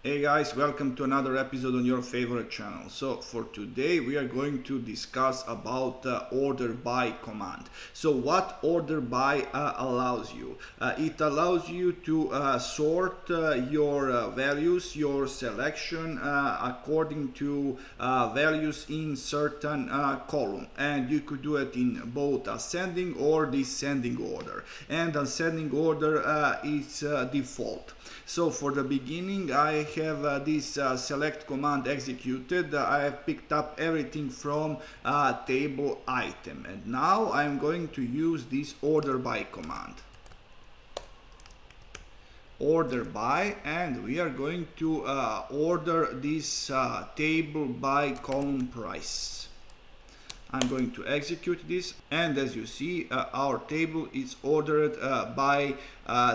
Hey guys, welcome to another episode on your favorite channel. So for today we are going to discuss about order by command. So what order by allows you? It allows you to sort your values, your selection according to values in certain column, and you could do it in both ascending or descending order. And ascending order is default. So for the beginning I have this select command executed. I have picked up everything from table item, and now I'm going to use this order by command. Order by, and we are going to order this table by column price. I'm going to execute this, and as you see our table is ordered by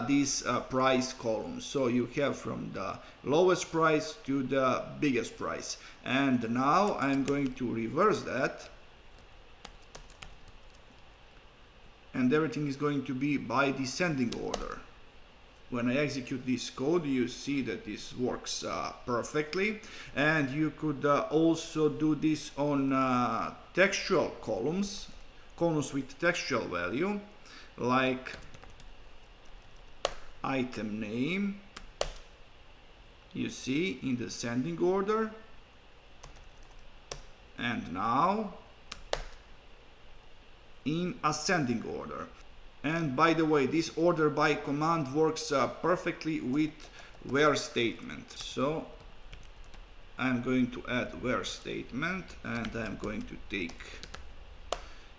this price column. So you have from the lowest price to the biggest price, and now I'm going to reverse that, and everything is going to be by descending order. When I execute this code, you see that this works perfectly, and you could also do this on textual columns with textual value, like item name, you see, in descending order, and now in ascending order. And by the way, this order by command works perfectly with where statement. So I'm going to add where statement, and I'm going to take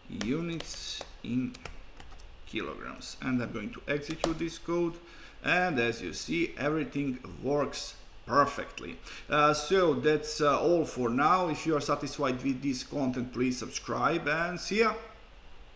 units in kilograms, and I'm going to execute this code, and as you see, everything works perfectly. So that's all for now. If you are satisfied with this content, please subscribe, and see ya.